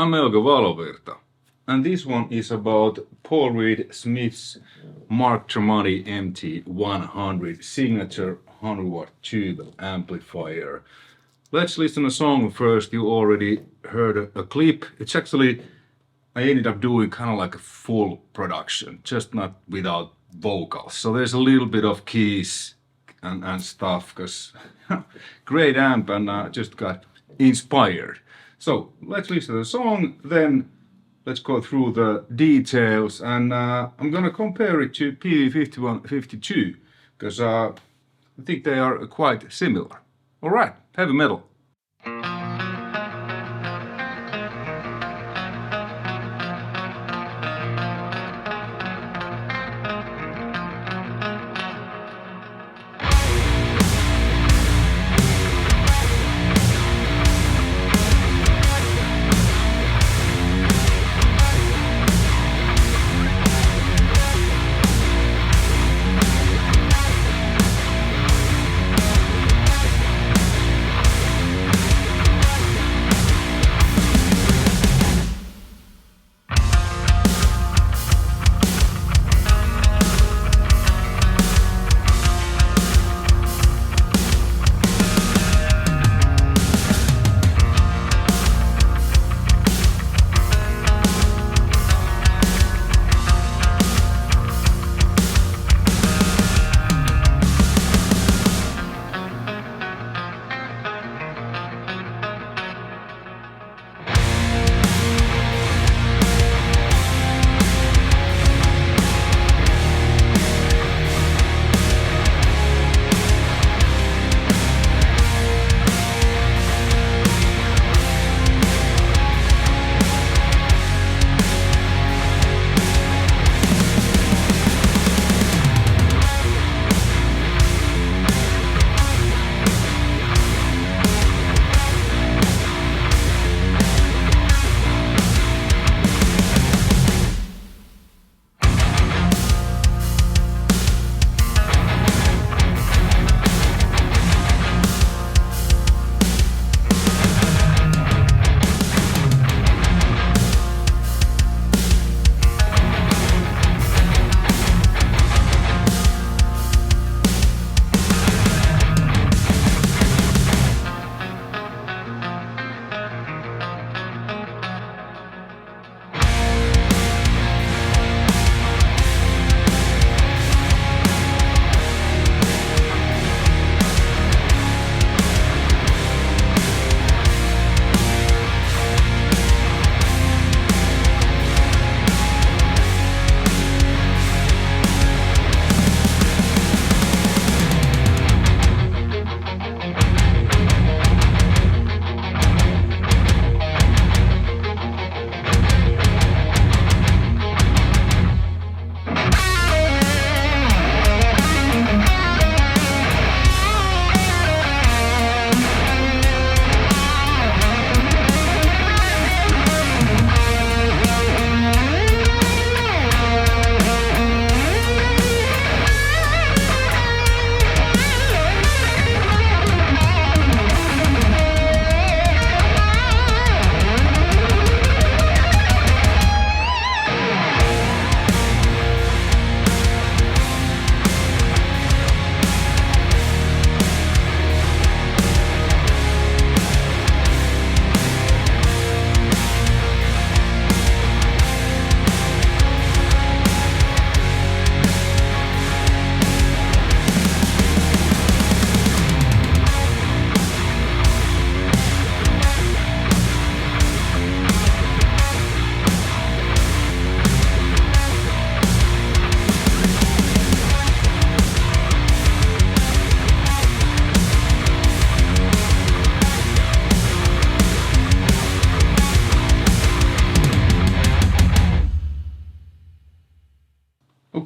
I'm Euge Valovirta, and this one is about Paul Reed Smith's Mark TREMONTI MT100 signature 100-watt tube amplifier. Let's listen to a song first. You already heard a clip. It's actually, I ended up doing kind of like a full production, just not without vocals. So there's a little bit of keys and stuff, because great amp, and just got inspired. So let's listen to the song, then let's go through the details, and I'm gonna compare it to Peavey 5152, because I think they are quite similar. Alright, heavy metal.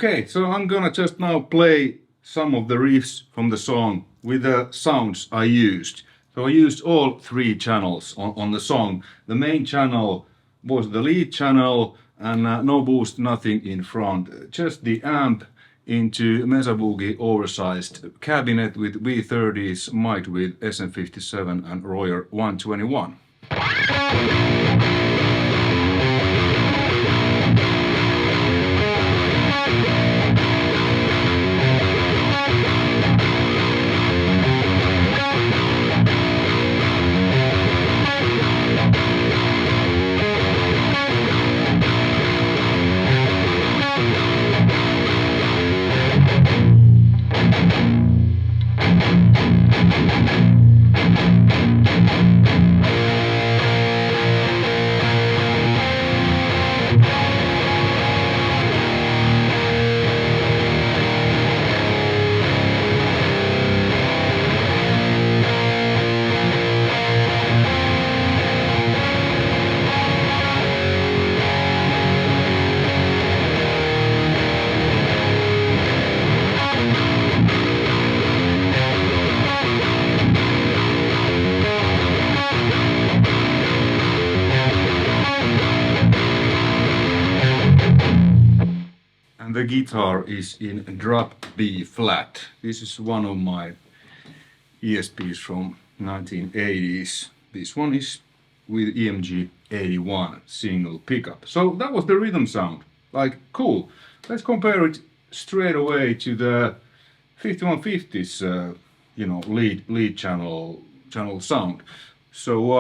Okay, so I'm gonna just now play some of the riffs from the song with the sounds I used. So I used all three channels on the song. The main channel was the lead channel, and no boost, nothing in front. Just the amp into Mesa Boogie oversized cabinet with V30s, mic'd with SM57 and Royer 121. the guitar is in drop B flat. This is one of my ESPs from 1980s. This one is with EMG 81 single pickup. So that was the rhythm sound. Like, cool. Let's compare it straight away to the 5150's, you know, lead channel sound. So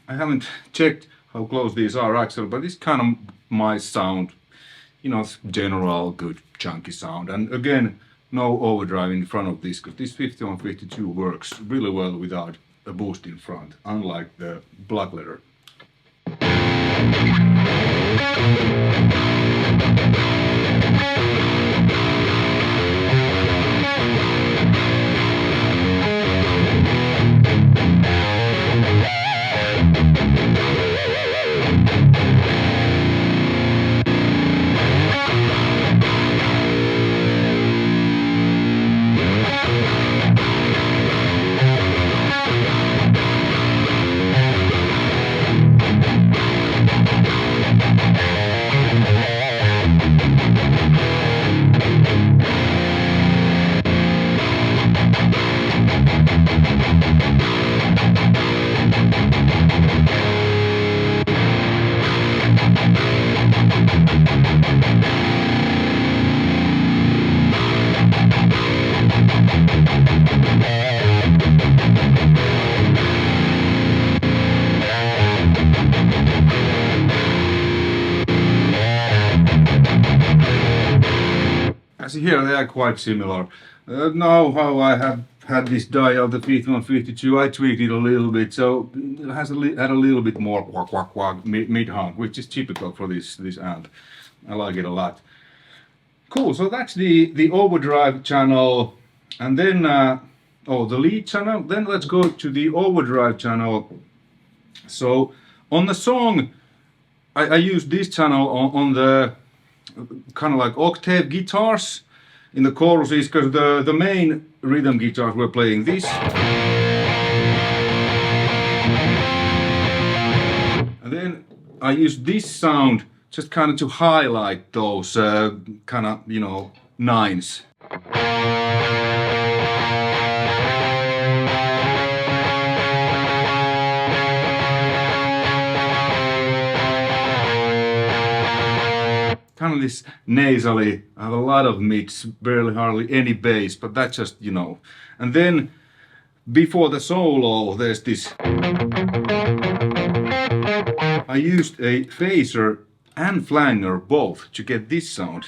I haven't checked how close these are actually, but it's kind of my sound, you know, general good chunky sound. And again, no overdrive in front of this, because this 5152 works really well without a boost in front, unlike the black leather. As you hear, they are quite similar. Now how I have had this dial, the 5152, I tweaked it a little bit, so it has had a little bit more quack quack quack mid-hum, which is typical for this amp. I like it a lot. Cool, so that's the overdrive channel, and then the lead channel. Then let's go to the overdrive channel. So on the song, I used this channel on the kind of like octave guitars in the choruses, because the main rhythm guitars were playing this. And then I used this sound just kind of to highlight those kind of, you know, nines. Kind of this nasally. I have a lot of mids, barely hardly any bass, but that's just, you know. And then before the solo, there's this. I used a phaser and flanger both to get this sound.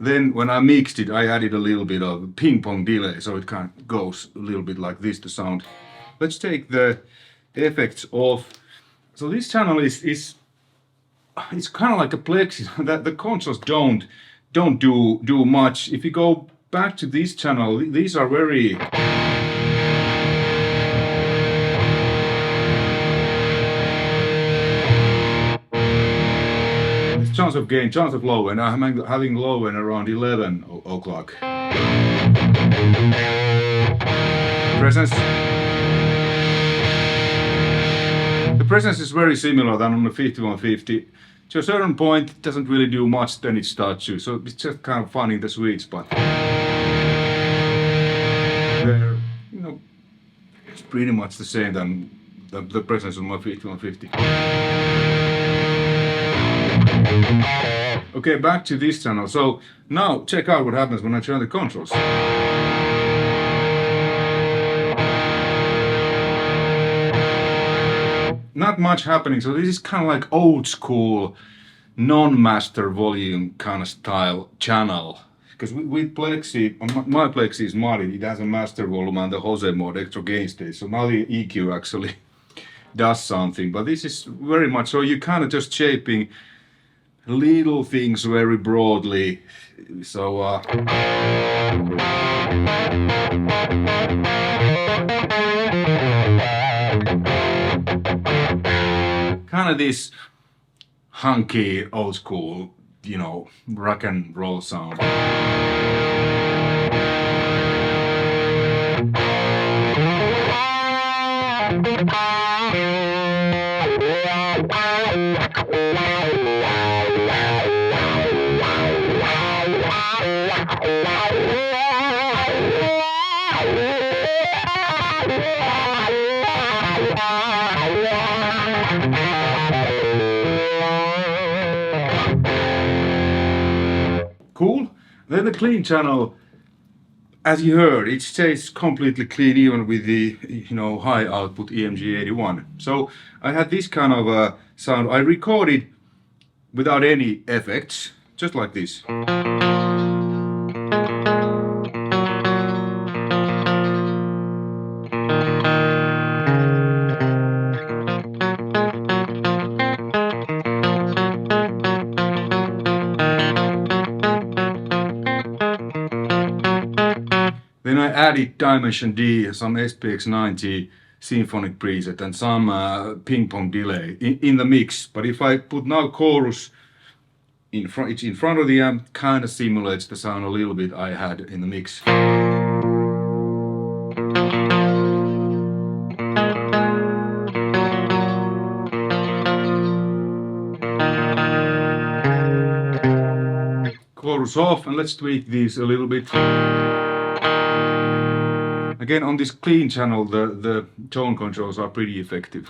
Then when I mixed it, I added a little bit of ping pong delay, so it kind of goes a little bit like this, the sound. Let's take the effects off. So this channel is it's kind of like a plexi. That the consoles don't do much. If you go back to this channel, these are very chance of gain, chance of low, and I'm having low end around 11 o'clock. Presence. The presence is very similar than on the 5150. To a certain point, it doesn't really do much, then it starts to. So it's just kind of finding the sweet spot. There, you know, it's pretty much the same than the presence on my 5150. Okay, back to this channel. So now check out what happens when I turn the controls. Not much happening. So this is kind of like old school non-master volume kind of style channel. Because with Plexi, my Plexi is modded, it has a master volume and the Jose mode extra gain stage. So now the EQ actually does something. But this is very much so you're kind of just shaping little things very broadly. So kind of this hunky old school, you know, rock and roll sound. Then the clean channel, as you heard, it stays completely clean even with the high output EMG81. So I had this kind of sound. I recorded without any effects, just like this. Then I added Dimension D, some SPX90 symphonic preset and some ping pong delay in the mix. But if I put now chorus in front, it's in front of the amp, kind of simulates the sound a little bit I had in the mix. Chorus off, and let's tweak these a little bit. Again, on this clean channel, the tone controls are pretty effective.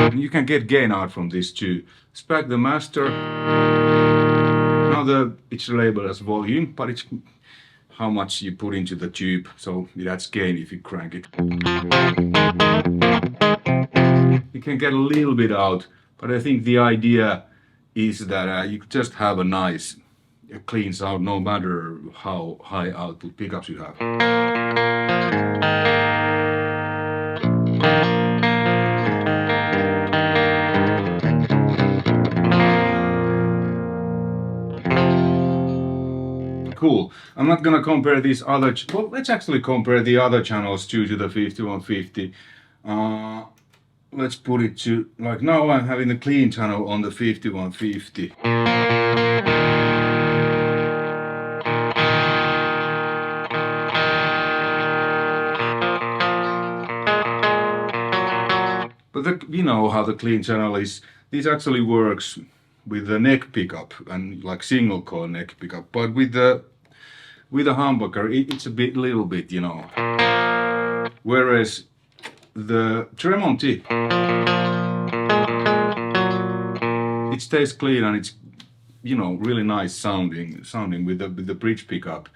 And you can get gain out from this too. Spec the master. Now it's labeled as volume, but it's how much you put into the tube, so that's gain if you crank it. You can get a little bit out, but I think the idea is that you just have a nice clean sound no matter how high output pickups you have. Cool. I'm not gonna compare these other, well, let's actually compare the other channels too to the 5150. Let's put it to, like now I'm having the clean channel on the 5150. But you know how the clean channel is. This actually works with the neck pickup and like single coil neck pickup, but with the humbucker it's a little bit, Whereas the Tremonti, it stays clean and it's really nice sounding with the bridge pickup.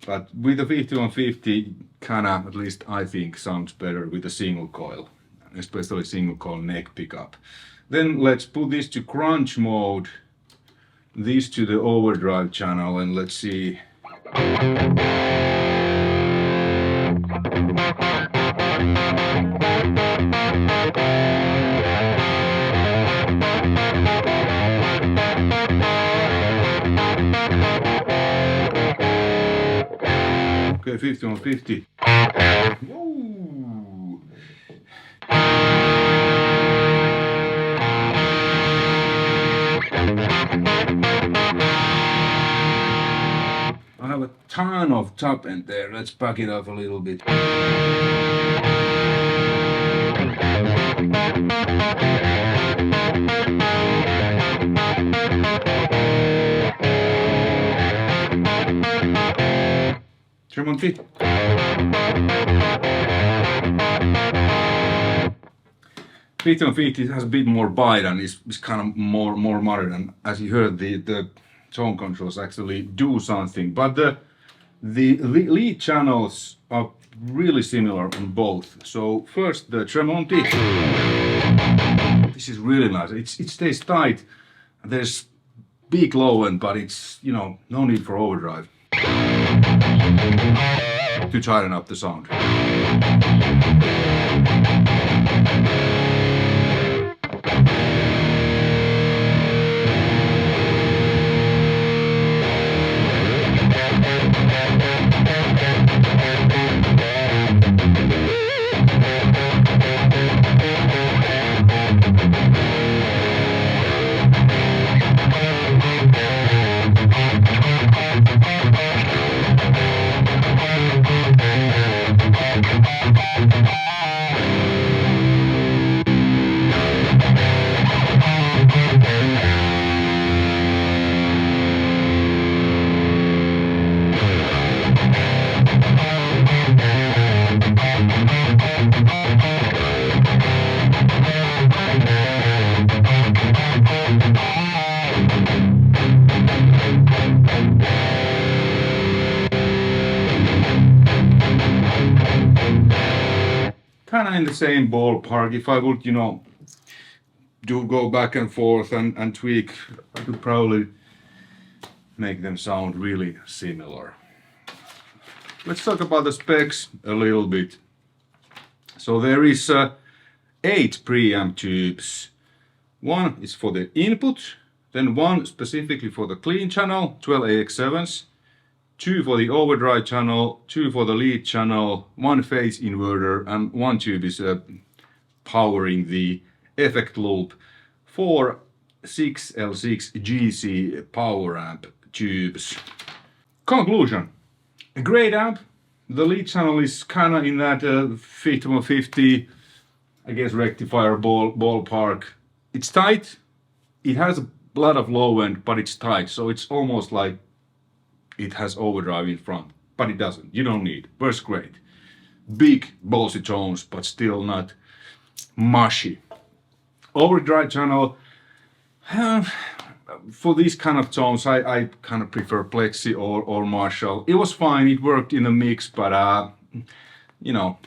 But with the 5150, kinda, at least I think, sounds better with the single coil, especially single coil neck pickup. Then let's put this to crunch mode, this to the overdrive channel, and let's see. Okay, 5150. Whoa. I have a ton of top end there. Let's back it up a little bit. Tremonti. It has a bit more bite and is kind of more modern. And as you heard, the tone controls actually do something. But the lead channels are really similar on both. So first the Tremonti. This is really nice. It stays tight. There's big low end, but it's no need for overdrive to tighten up the sound. kind of the same ballpark. If I would, you know, go back and forth and tweak, I could probably make them sound really similar. Let's talk about the specs a little bit. So there is 8 preamp tubes. One is for the input, then one specifically for the clean channel, 12 AX7s, 2 for the overdrive channel, 2 for the lead channel, 1 phase inverter, and 1 tube is powering the effect loop, 4 6L6 GC power amp tubes. Conclusion: a great amp. The lead channel is kinda in that 50, I guess, rectifier ballpark. It's tight. It has a lot of low end, but it's tight, so it's almost like it has overdrive in front, but it doesn't. You don't need. Works great. Big ballsy tones, but still not mushy. Overdrive channel. For these kind of tones, I kind of prefer Plexi or Marshall. It was fine. It worked in a mix, but you know,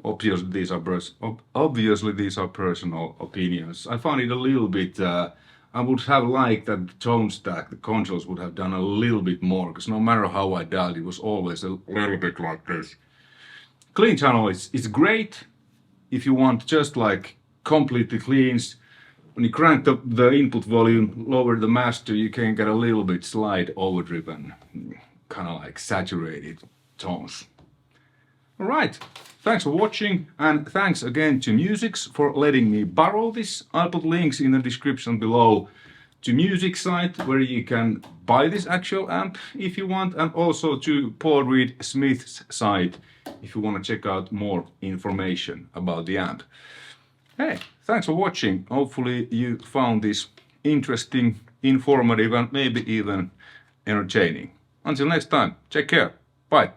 obviously these are personal opinions. I found it a little bit. I would have liked that the tone stack, the controls would have done a little bit more, because no matter how I dialed, it was always a little bit like this. Clean channel is great if you want just like completely cleans. When you crank the input volume, lower the master, you can get a little bit slide overdriven, kind of like saturated tones. Alright, thanks for watching, and thanks again to Musics for letting me borrow this. I'll put links in the description below to Music site where you can buy this actual amp if you want, and also to Paul Reed Smith's site if you want to check out more information about the amp. Hey, thanks for watching. Hopefully you found this interesting, informative, and maybe even entertaining. Until next time, take care. Bye.